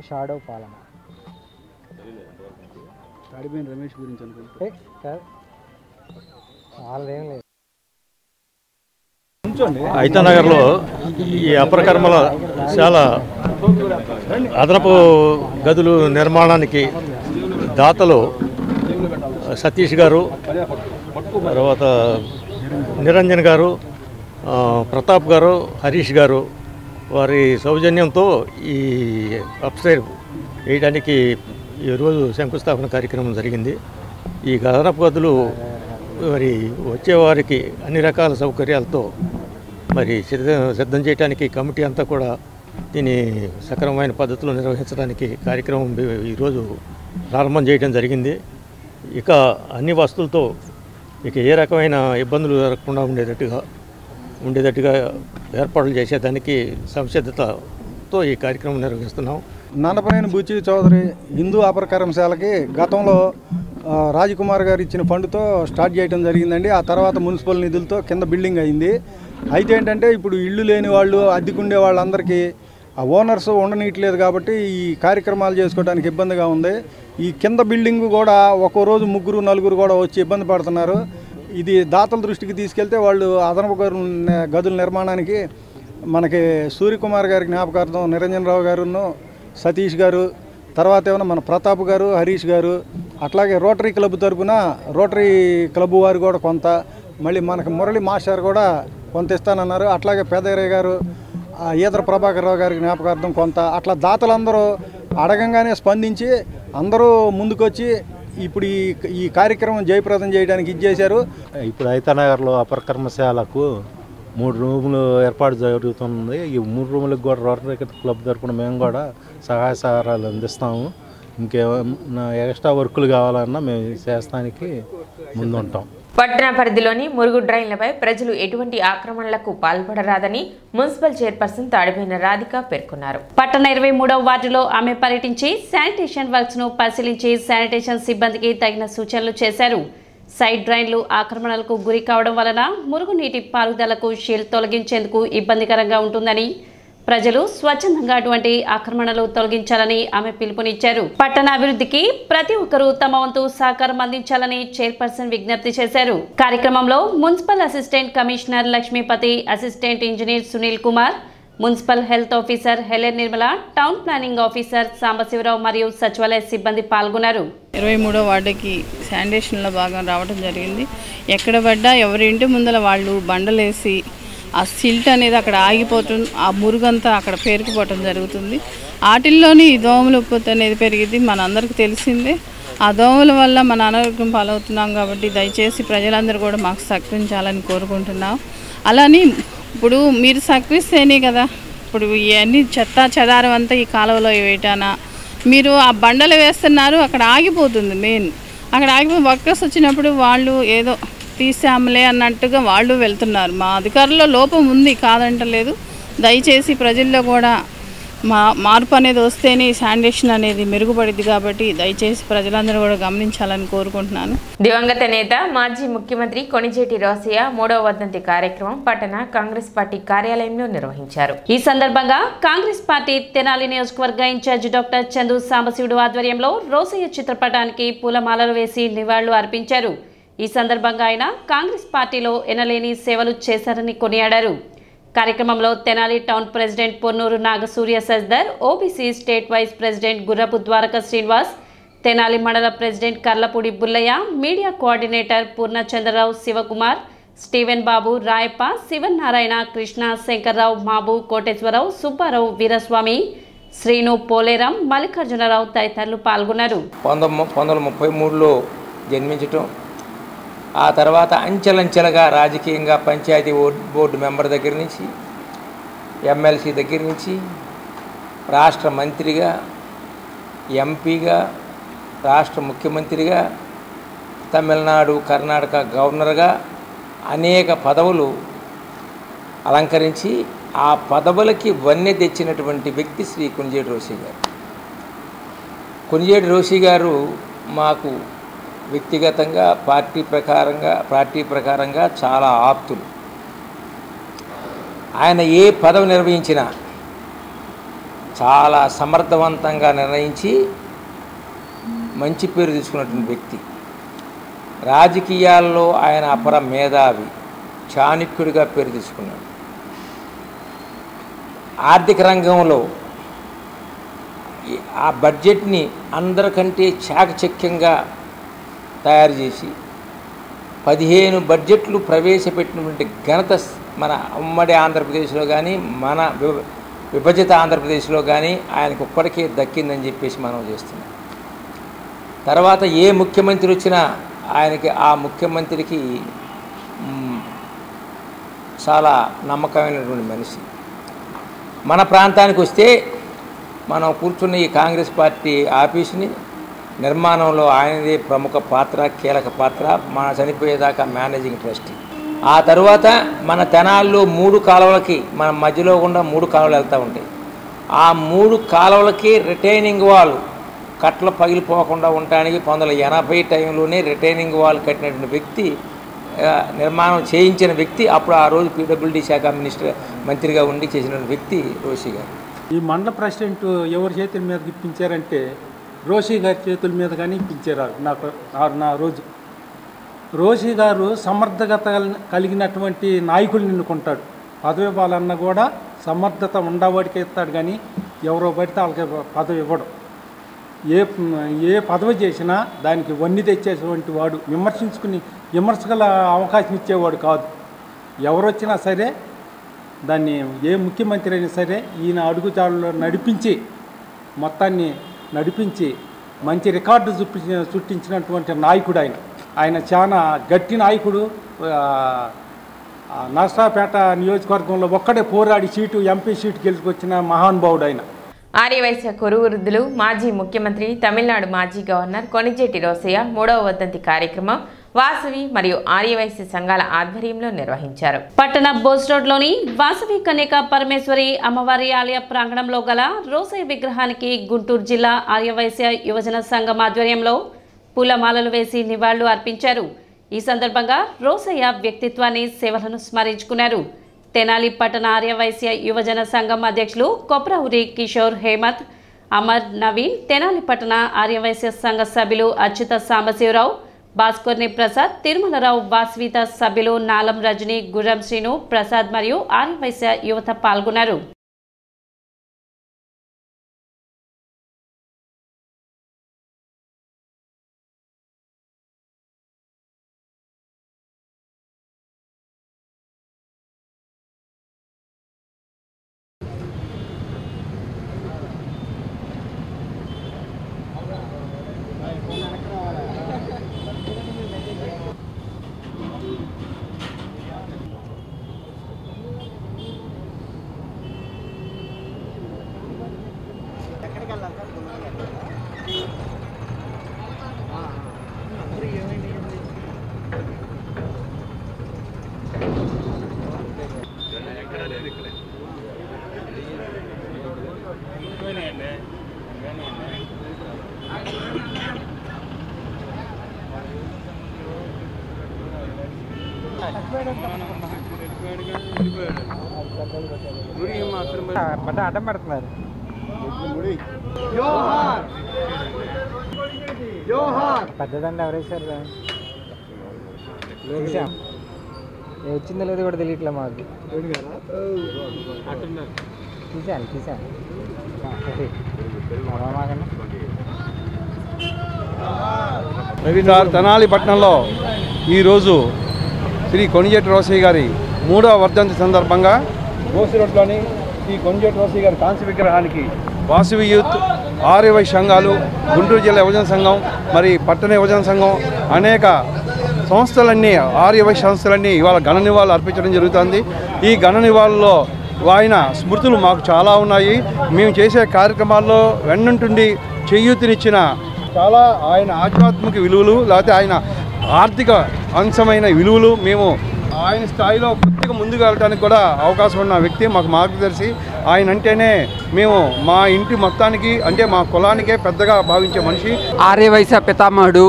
షాడో పాలన తాడిపోయిన రమేష్ గురించి అనుకుంటే వాళ్ళేం లేదు. ఐతానగర్లో ఈ అపరకర్మల చాలా అదనపు గదులు నిర్మాణానికి దాతలు సతీష్ గారు, తర్వాత నిరంజన్ గారు, ప్రతాప్ గారు, హరీష్ గారు వారి సౌజన్యంతో ఈ అప్స్టైర్ వేయడానికి ఈరోజు శంకుస్థాపన కార్యక్రమం జరిగింది. ఈ అదనపు గదులు మరి వచ్చేవారికి అన్ని రకాల సౌకర్యాలతో మరి సిద్ధం చేయడానికి కమిటీ అంతా కూడా దీన్ని సక్రమమైన పద్ధతిలో నిర్వహించడానికి కార్యక్రమం ఈరోజు ప్రారంభం చేయడం జరిగింది. ఇక అన్ని వస్తువులతో ఇక ఏ రకమైన ఇబ్బందులు జరగకుండా ఉండేటట్టుగా ఏర్పాట్లు చేసేదానికి సంసిద్ధతతో ఈ కార్యక్రమం నిర్వహిస్తున్నాం. నాన్నపనేని బుచ్చి చౌదరి హిందూ అపరకరంశాలకి గతంలో రాజకుమార్ గారు ఇచ్చిన ఫండ్తో స్టార్ట్ చేయడం జరిగిందండి. ఆ తర్వాత మున్సిపల్ నిధులతో కింద బిల్డింగ్ అయింది. అయితే ఏంటంటే ఇప్పుడు ఇళ్ళు లేని వాళ్ళు, అద్దెకుండే వాళ్ళందరికీ ఆ ఓనర్స్ ఉండనీయట్లేదు కాబట్టి ఈ కార్యక్రమాలు చేసుకోవడానికి ఇబ్బందిగా ఉంది. ఈ కింద బిల్డింగ్ కూడా ఒక్కో రోజు 3, 4 కూడా వచ్చి ఇబ్బంది పడుతున్నారు. ఇది దాతల దృష్టికి తీసుకెళ్తే వాళ్ళు అదనపు గదుల నిర్మాణానికి మనకి సూర్యకుమార్ గారి జ్ఞాపకార్థం నిరంజన్ రావు గారును, సతీష్ గారు, తర్వాత ఏమైనా మన ప్రతాప్ గారు, హరీష్ గారు, అట్లాగే రోటరీ క్లబ్ తరపున రోటరీ క్లబ్ వారు కూడా కొంత, మళ్ళీ మనకి మురళి మాస్టర్ కూడా కొంత ఇస్తానన్నారు. అట్లాగే పెదయ్య గారు, ఈదర ప్రభాకర్ రావు గారి జ్ఞాపకార్థం కొంత, అట్లా దాతలందరూ అడగంగానే స్పందించి అందరూ ముందుకొచ్చి ఇప్పుడు ఈ కార్యక్రమం జయప్రదం చేయడానికి ఇచ్చేశారు. ఇప్పుడు ఐతానగర్లో అపరకర్మశాలకు 3 రూములు ఏర్పాటు జరుగుతుంది. ఈ 3 రూములకు కూడా రోటరీ క్లబ్ తరపున మేము కూడా సహాయ సహకారాలు అందిస్తాము. ఇంకేమైనా ఎక్స్ట్రా వర్కులు కావాలన్నా మేము చేస్తానికి ముందుంటాం. పట్టణ పరిధిలోని మురుగు డ్రైన్లపై ప్రజలు ఎటువంటి ఆక్రమణలకు పాల్పడరాదని మున్సిపల్ చైర్పర్సన్ తాడిపోయిన రాధిక పేర్కొన్నారు. పట్టణ 23వ వార్డులో ఆమె పర్యటించి శానిటేషన్ వర్క్స్ ను పరిశీలించి శానిటేషన్ సిబ్బందికి తగిన సూచనలు చేశారు. సైడ్ డ్రైన్లు ఆక్రమణలకు గురి కావడం వలన మురుగునీటి పారుదలకు షీల్డ్ తొలగించేందుకు ఇబ్బందికరంగా ఉంటుందని, ప్రజలు స్వచ్ఛందంగా అటువంటి ఆక్రమణలు తొలగించాలని ఆమె పిలుపునిచ్చారు. పట్టణ అభివృద్ధికి ప్రతి ఒక్కరూ తమ వంతు సహకారం అందించాలని చైర్పర్సన్ విజ్ఞప్తి చేశారు. కార్యక్రమంలో municipal assistant commissioner Lakshmipathi, assistant engineer Sunil Kumar, municipal health officer Helen Nirmala, town planning officer Sambasivarao మరియు సచివాలయ సిబ్బంది పాల్గొన్నారు. 23వ వార్డుకి శానిటేషన్లో భాగం రావడం జరిగింది. ఎక్కడ పడ్డా ఎవరి ఇంటి ముందర వాళ్ళు బండలేసి ఆ సిల్ట్ అనేది అక్కడ ఆగిపోతుంది, ఆ మురుగంతా అక్కడ పేరుకుపోవటం జరుగుతుంది. వాటిల్లోని ఈ దోమల ఉత్పత్తి అనేది పెరిగింది, మనందరికీ తెలిసిందే. ఆ దోమల వల్ల మన అనారోగ్యం పాలవుతున్నాం. కాబట్టి దయచేసి ప్రజలందరూ కూడా మాకు సహకరించాలని కోరుకుంటున్నాం. అలానే ఇప్పుడు మీరు సహకరిస్తేనే కదా ఇప్పుడు ఇవన్నీ చెత్త చెదారం అంతా ఈ కాలువలో వేయటానా, మీరు ఆ బండలు వేస్తున్నారు, అక్కడ ఆగిపోతుంది. మెయిన్ అక్కడ ఆగిపోయి వర్కర్స్ వచ్చినప్పుడు వాళ్ళు ఏదో తీసాములే అన్నట్టుగా వాళ్ళు వెళ్తున్నారు. మా అధికారుల్లో లోపం ఉంది, కాదంటలేదు. దయచేసి ప్రజల్లో కూడా మార్పు అనేది వస్తేనే శానిటేషన్ అనేది మెరుగుపడింది. కాబట్టి దయచేసి ప్రజలందరూ కూడా గమనించాలని కోరుకుంటున్నాను. దివంగత నేత మాజీ ముఖ్యమంత్రి కొణిజేటి రోసయ్య 3వ వర్ధంతి కార్యక్రమం పట్టణ కాంగ్రెస్ పార్టీ కార్యాలయంలో నిర్వహించారు. ఈ సందర్భంగా కాంగ్రెస్ పార్టీ తెనాలి నియోజకవర్గ ఇన్ఛార్జి డాక్టర్ చందు సాంబశివుడు ఆధ్వర్యంలో రోసయ్య చిత్రపటానికి పూలమాలలు వేసి నివాళులు అర్పించారు. ఈ సందర్భంగా ఆయన కాంగ్రెస్ పార్టీలో ఎనలేని సేవలు చేశారని కొనియాడారు. కార్యక్రమంలో Tenali town president Ponnuru Nagasurya Sajdar, OBC state vice president Gurrapu Dwaraka Srinivas, Tenali mandal president Karlapudi Bullaiah, media coordinator Purnachandrarao, Sivakumar, Steven Babu, Rayappa, Sivanarayana, Krishna, Sankararao, Mabu, Koteswararao, Subbarao, Veeraswamy, Sreenu, Poleram, Mallikarjunarao తదితరులు పాల్గొన్నారు. 1933లో జన్మించటం, ఆ తర్వాత అంచెలంచెలుగా రాజకీయంగా పంచాయతీ బోర్డు మెంబర్ దగ్గర నుంచి, ఎమ్మెల్సీ దగ్గర నుంచి, రాష్ట్ర మంత్రిగా, ఎంపీగా, రాష్ట్ర ముఖ్యమంత్రిగా, తమిళనాడు, కర్ణాటక గవర్నర్గా అనేక పదవులు అలంకరించి ఆ పదవులకి వన్నె తెచ్చినటువంటి వ్యక్తి శ్రీ కొణిజేటి రోసయ్య గారు. కొణిజేటి రోసయ్య గారు మాకు వ్యక్తిగతంగా పార్టీ ప్రకారంగా చాలా ఆప్తులు. ఆయన ఏ పదవి నిర్వహించినా చాలా సమర్థవంతంగా నిర్ణయించి మంచి పేరు తీసుకున్నటువంటి వ్యక్తి. రాజకీయాల్లో ఆయన అపర మేధావి, చాణక్యుడిగా పేరు తీసుకున్నాడు. ఆర్థిక రంగంలో ఆ బడ్జెట్ని అందరికంటే చాకచక్యంగా తయారు చేసి 15 బడ్జెట్లు ప్రవేశపెట్టినటువంటి ఘనత మన ఉమ్మడి ఆంధ్రప్రదేశ్లో కానీ మన విభజిత ఆంధ్రప్రదేశ్లో కానీ ఆయనకు ఒక్కడికే దక్కిందని చెప్పేసి మనం చేస్తున్నాం. తర్వాత ఏ ముఖ్యమంత్రి వచ్చినా ఆయనకి ఆ ముఖ్యమంత్రికి చాలా నమ్మకమైనటువంటి మనిషి. మన ప్రాంతానికి వస్తే మనం కూర్చున్న ఈ కాంగ్రెస్ పార్టీ ఆఫీసుని నిర్మాణంలో ఆయనది ప్రముఖ పాత్ర, కీలక పాత్ర. మన చనిపోయేదాకా మేనేజింగ్ ట్రస్టీ. ఆ తర్వాత మన తెనాల్లో 3 కాలువలకి మన మధ్యలో గుండా 3 కాలువలు వెళ్తూ ఉంటాయి. ఆ 3 కాలువలకి రిటైనింగ్ వాల్ కట్టలు పగిలిపోకుండా ఉండటానికి 1980 టైంలోనే రిటైనింగ్ వాల్ కట్టినటువంటి వ్యక్తి, నిర్మాణం చేయించిన వ్యక్తి, అప్పుడు ఆ రోజు పీడబ్ల్యూడీ శాఖ మంత్రిగా ఉండి చేసిన వ్యక్తి రోషి గారు. ఈ మండల ప్రెసిడెంట్ ఎవరి చేతుల మీదకి ఇప్పించారంటే రోషి గారి చేతుల మీద కానీ ఇప్పించారు. నా రోజు రోషి గారు సమర్థత కలిగినటువంటి నాయకులు ఎన్నుకుంటాడు. పదవి ఇవ్వాలన్నా కూడా సమర్థత ఉండవాడికి ఇస్తాడు, కానీ ఎవరో పడితే వాళ్ళకి పదవి ఇవ్వడం. ఏ పదవి చేసినా దానికి వన్ని తెచ్చేటువంటి వాడు, విమర్శకుల అవకాశం ఇచ్చేవాడు కాదు. ఎవరు వచ్చినా సరే దాన్ని, ఏ ముఖ్యమంత్రి అయినా సరే ఈయన అడుగుజాడలో మొత్తాన్ని నడిపించి మంచి రికార్డు సృష్టించినటువంటి నాయకుడు ఆయన చాలా గట్టి నాయకుడు. నర్సాపేట నియోజకవర్గంలో ఒక్కడే పోరాడి ఎంపీ సీటు గెలుచుకొచ్చిన మహానుభావుడు ఆయన. ఆర్యవైశ్య కురువృద్ధులు మాజీ ముఖ్యమంత్రి, తమిళనాడు మాజీ గవర్నర్ కొణిజేటి రోసయ్య 3వ వర్ధంతి కార్యక్రమం వాసవి మరియు ఆర్యవైశ్య సంఘాల ఆధ్వర్యంలో నిర్వహించారు. పట్టణ బోస్ రోడ్లోని వాసవి కన్యక పరమేశ్వరి అమ్మవారి ఆలయ ప్రాంగణంలో గల రోసయ్య విగ్రహానికి గుంటూరు జిల్లా ఆర్యవైశ్య యువజన సంఘం ఆధ్వర్యంలో పూలమాలలు వేసి నివాళులు అర్పించారు. ఈ సందర్భంగా రోసయ్య వ్యక్తిత్వాన్ని, సేవలను స్మరించుకున్నారు. తెనాలి పట్టణ ఆర్యవైశ్య యువజన సంఘం అధ్యక్షులు కొప్రహురి కిషోర్ హేమత్, అమర్ నవీన్, తెనాలి పట్టణ ఆర్యవైశ్య సంఘ సభ్యులు అచ్యుత సాంబశివరావు, భాస్కర్ని ప్రసాద్, తిరుమలరావు, వాస్విత సభ్యులు నాలం రజని, గుర్రం శ్రీను ప్రసాద్ మరియు ఆర్యవైశ్య యువత పాల్గొన్నారు. అడ్డం పెడుతున్నారు. పెద్దదండి ఎవరేసారు? వచ్చిందో లేదో కూడా తెలియట్లే మాకు. తీసాను తెనాలి పట్టణంలో ఈరోజు శ్రీ కొణిజేటి రోసయ్య గారి 3వ వర్ధంతి సందర్భంగా గోసి రోడ్లోని శ్రీ కొణిజేటి రోసయ్య గారి కాంస్య విగ్రహానికి వాసవి యూత్, ఆర్యవైశ్య సంఘాలు, గుంటూరు జిల్లా యువజన సంఘం, మరి పట్టణ యువజన సంఘం, అనేక సంస్థలన్నీ, ఆర్యవైశ్య సంస్థలన్నీ ఇవాళ ఘన నివాళులు అర్పించడం జరుగుతుంది. ఈ ఘన నివాళుల్లో ఆయన స్మృతులు మాకు చాలా ఉన్నాయి. మేము చేసే కార్యక్రమాల్లో వెన్నంటుండి చేయూతినిచ్చిన చాలా ఆయన ఆధ్యాత్మిక విలువలు, లేకపోతే ఆయన ఆర్థిక అంశమైన విలువలు, మేము ఆయన స్థాయిలో కొద్దిగా ముందుకు వెళ్ళడానికి కూడా అవకాశం ఉన్న వ్యక్తి, మాకు మార్గదర్శి. ఆయన అంటేనే మేము మా ఇంటి మొత్తానికి, అంటే మా కులానికే పెద్దగా భావించే మనిషి. ఆర్యవైశ్య పితామహుడు,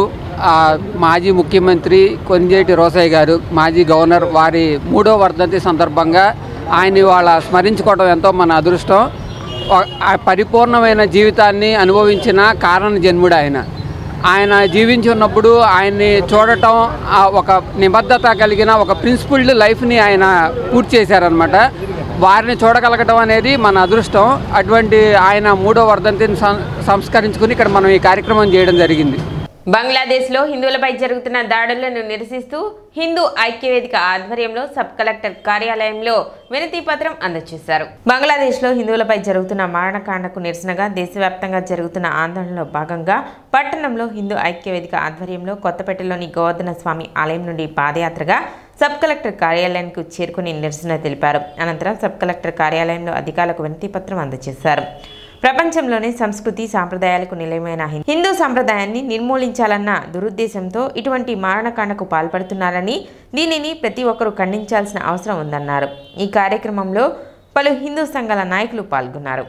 మాజీ ముఖ్యమంత్రి కొణిజేటి రోసయ్య గారు, మాజీ గవర్నర్, వారి 3వ వర్ధంతి సందర్భంగా ఆయన వాళ్ళ స్మరించుకోవడం ఎంతో మన అదృష్టం. పరిపూర్ణమైన జీవితాన్ని అనుభవించిన కారణ జన్ముడు ఆయన జీవించి ఉన్నప్పుడు ఆయన్ని చూడటం, ఒక నిబద్ధత కలిగిన ఒక ప్రిన్సిపుల్డ్ లైఫ్ని ఆయన పూర్తి చేశారనమాట. వారిని చూడగలగడం అనేది మన అదృష్టం. అటువంటి ఆయన 3వ వర్ధంతిని సంస్కరించుకుని ఇక్కడ మనం ఈ కార్యక్రమం చేయడం జరిగింది. బంగ్లాదేశ్లో హిందువులపై జరుగుతున్న దాడులను నిరసిస్తూ హిందూ ఐక్యవేదిక ఆధ్వర్యంలో సబ్ కలెక్టర్ కార్యాలయంలో వినతి పత్రం అందజేశారు. బంగ్లాదేశ్లో హిందువులపై జరుగుతున్న మారణకాండకు నిరసనగా దేశవ్యాప్తంగా జరుగుతున్న ఆందోళనలో భాగంగా పట్టణంలో హిందూ ఐక్యవేదిక ఆధ్వర్యంలో కొత్తపేటలోని గోవర్ధన స్వామి ఆలయం నుండి పాదయాత్రగా సబ్ కలెక్టర్ కార్యాలయానికి చేరుకుని నిరసన తెలిపారు. అనంతరం సబ్ కలెక్టర్ కార్యాలయంలో అధికారులకు వినతి పత్రం అందజేశారు. ప్రపంచంలోనే సంస్కృతి సాంప్రదాయాలకు నిలయమైన హిందూ సంప్రదాయాన్ని నిర్మూలించాలన్న దురుద్దేశంతో ఇటువంటి మారణకాండకు పాల్పడుతున్నారని, దీనిని ప్రతి ఒక్కరూ ఖండించాల్సిన అవసరం ఉందన్నారు. ఈ కార్యక్రమంలో పలు హిందూ సంఘాల నాయకులు పాల్గొన్నారు.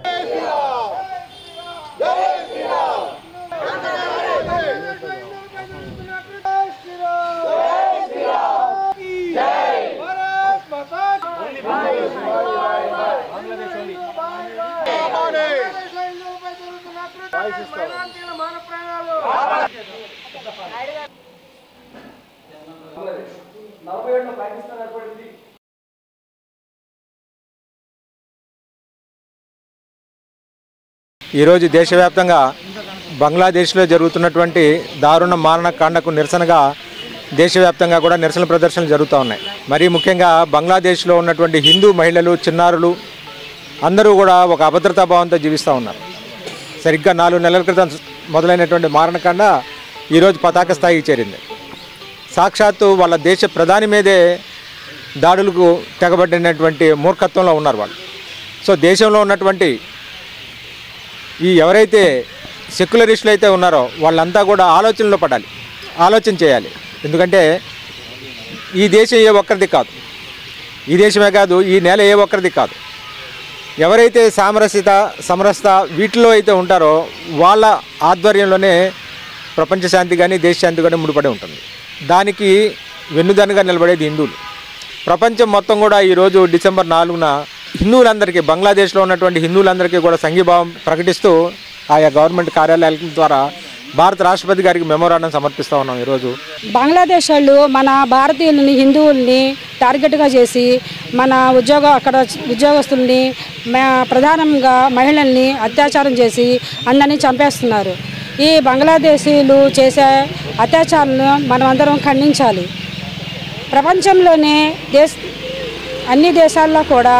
ఈరోజు దేశవ్యాప్తంగా బంగ్లాదేశ్లో జరుగుతున్నటువంటి దారుణ మారణకాండకు నిరసనగా దేశవ్యాప్తంగా కూడా నిరసన ప్రదర్శనలు జరుగుతూ ఉన్నాయి. మరీ ముఖ్యంగా బంగ్లాదేశ్లో ఉన్నటువంటి హిందూ మహిళలు, చిన్నారులు అందరూ కూడా ఒక అభద్రతా భావంతో జీవిస్తూ ఉన్నారు. సరిగ్గా 4 నెలల క్రితం మొదలైనటువంటి మారణకాండ ఈరోజు పతాక స్థాయికి చేరింది. సాక్షాత్తు వాళ్ళ దేశ ప్రధాని మీదే దాడులకు తెగబడినటువంటి మూర్ఖత్వంలో ఉన్నారు వాళ్ళు. సో దేశంలో ఉన్నటువంటి ఈ ఎవరైతే సెక్యులరిస్టులు అయితే ఉన్నారో వాళ్ళంతా కూడా ఆలోచనలో పడాలి, ఆలోచన చేయాలి. ఎందుకంటే ఈ దేశం ఏ ఒక్కరిది కాదు, ఈ దేశమే కాదు, ఈ నేల ఏ ఒక్కరిది కాదు. ఎవరైతే సామరస్యత, సమరసత వీటిలో అయితే ఉంటారో వాళ్ళ ఆధ్వర్యంలోనే ప్రపంచ శాంతి కానీ దేశ శాంతి కానీ ముడిపడి ఉంటుంది. దానికి వెన్నుదన్నుగా నిలబడేది హిందువులు. ప్రపంచం మొత్తం కూడా ఈరోజు డిసెంబర్ 4న హిందువులందరికీ, బంగ్లాదేశ్లో ఉన్నటువంటి హిందువులందరికీ కూడా సంఘీభావం ప్రకటిస్తూ ఆయా గవర్నమెంట్ కార్యాలయాల ద్వారా భారత రాష్ట్రపతి గారికి మెమోరాండం సమర్పిస్తూ ఉన్నాం. ఈరోజు బంగ్లాదేశ్ వాళ్ళు మన భారతీయులని, హిందువుల్ని టార్గెట్గా చేసి మన అక్కడ ఉద్యోగస్తుల్ని, ప్రధానంగా మహిళల్ని అత్యాచారం చేసి అందరినీ చంపేస్తున్నారు. ఈ బంగ్లాదేశీయులు చేసే అత్యాచారాలను మనం అందరం ఖండించాలి. ప్రపంచంలోనే అన్ని దేశాల్లో కూడా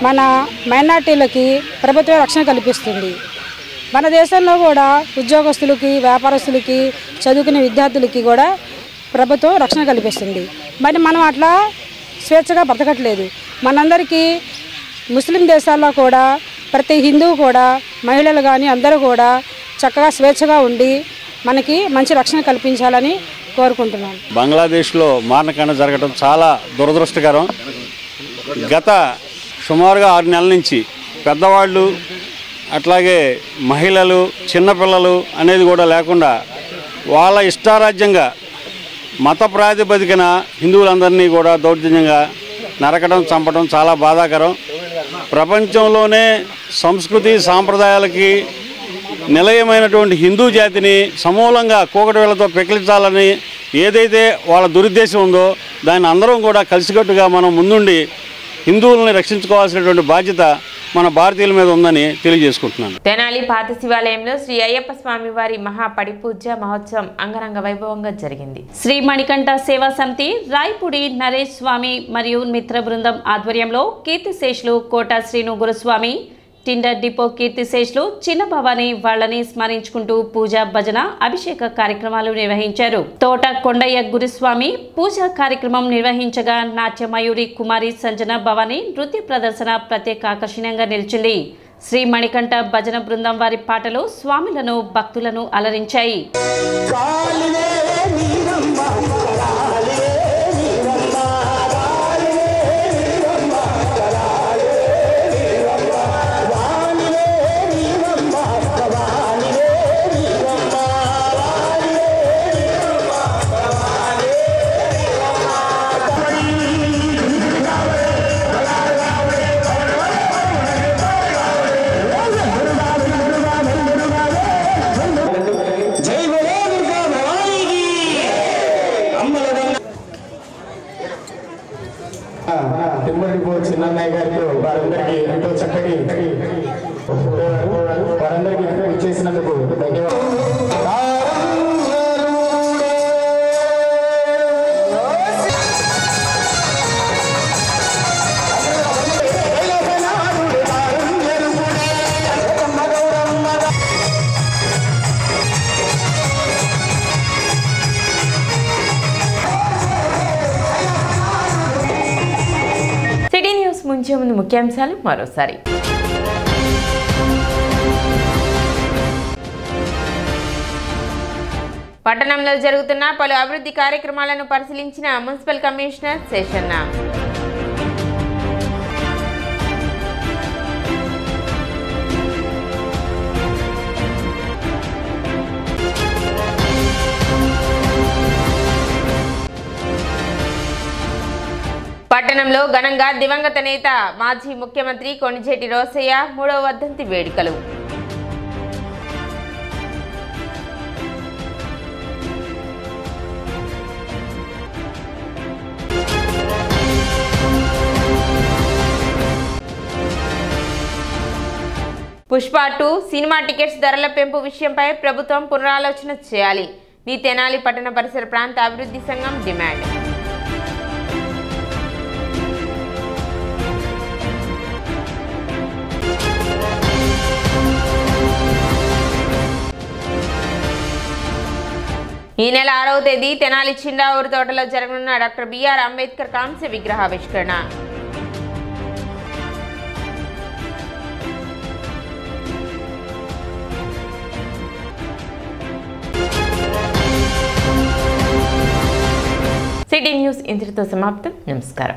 మన మైనార్టీలకి ప్రభుత్వ రక్షణ కల్పిస్తుంది. మన దేశంలో కూడా ఉద్యోగస్తులకి, వ్యాపారస్తులకి, చదువుకునే విద్యార్థులకి కూడా ప్రభుత్వం రక్షణ కల్పిస్తుంది. మరి మనం అట్లా స్వేచ్ఛగా బ్రతకట్లేదు. మనందరికీ ముస్లిం దేశాల్లో కూడా ప్రతి హిందువు కూడా, మహిళలు కానీ అందరూ కూడా చక్కగా స్వేచ్ఛగా ఉండి మనకి మంచి రక్షణ కల్పించాలని కోరుకుంటున్నాను. బంగ్లాదేశ్లో మారణకాండ జరగడం చాలా దురదృష్టకరం. గత సుమారుగా 6 నెలల నుంచి పెద్దవాళ్ళు, అట్లాగే మహిళలు, చిన్నపిల్లలు అనేది కూడా లేకుండా వాళ్ళ ఇష్టారాజ్యంగా మత ప్రాతిపదికన హిందువులందరినీ కూడా దౌర్జన్యంగా నరకడం, చంపడం చాలా బాధాకరం. ప్రపంచంలోనే సంస్కృతి సాంప్రదాయాలకి నిలయమైనటువంటి హిందూ జాతిని సమూలంగా కూకటి వేళ్లతో పెకిలించాలని ఏదైతే వాళ్ళ దురుద్దేశం ఉందో దాన్ని అందరం కూడా కలిసికట్టుగా మనం ముందుండి హిందువులని రక్షించుకోవాల్సినటువంటి బాధ్యత మన భారతీయుల మీద ఉందని తెలియజేసుకుంటున్నాను. తెనాలి పాత శివాలయంలో శ్రీ అయ్యప్ప స్వామి వారి మహాపడిపూజ మహోత్సవం అంగరంగ వైభవంగా జరిగింది. శ్రీ మణికంఠ సేవా సమితి, రాయపూడి నరేష్ స్వామి మరియు మిత్ర బృందం ఆధ్వర్యంలో కీర్తిశేషులు కోట శ్రీను గురుస్వామి, టిండర్ డిపో కీర్తిశేషులు చిన్న భవాని వాళ్ళని స్మరించుకుంటూ పూజ, భజన, అభిషేక కార్యక్రమాలు నిర్వహించారు. తోట కొండయ్య గురుస్వామి పూజా కార్యక్రమం నిర్వహించగా నాట్యమయూరి కుమారి సంజన భవాని నృత్య ప్రదర్శన ప్రత్యేక ఆకర్షణీయంగా నిలిచింది. శ్రీ మణికంఠ భజన బృందం వారి పాటలు స్వాములను, భక్తులను అలరించాయి. చిన్నయ్య గారికి వారందరికీ ఎంతో చక్కటి వారందరికీ ఇచ్చేసినందుకు ధన్యవాదాలు. ముగించే ముందు ముఖ్యాంశాలు మరోసారి. పట్టణంలో జరుగుతున్న పలు అభివృద్ధి కార్యక్రమాలను పరిశీలించిన మున్సిపల్ కమిషనర్ శేషన్న. పట్టణంలో ఘనంగా దివంగత నేత మాజీ ముఖ్యమంత్రి కొణిజేటి రోసయ్య 3వ వర్ధంతి వేడుకలు. పుష్ప 2 సినిమా టికెట్స్ ధరల పెంపు విషయంపై ప్రభుత్వం పునరాలోచన చేయాలి. నీ తెనాలి పట్టణ పరిసర ప్రాంత అభివృద్ధి సంఘం డిమాండ్. ఈ నెల 6వ తేదీ తెనాలి చిండావూరు తోటలో జరగనున్న డాక్టర్ బిఆర్ అంబేద్కర్ కాంస్య విగ్రహావిష్కరణ. సిటీ న్యూస్ ఇంతటితో సమాప్తం. నమస్కారం.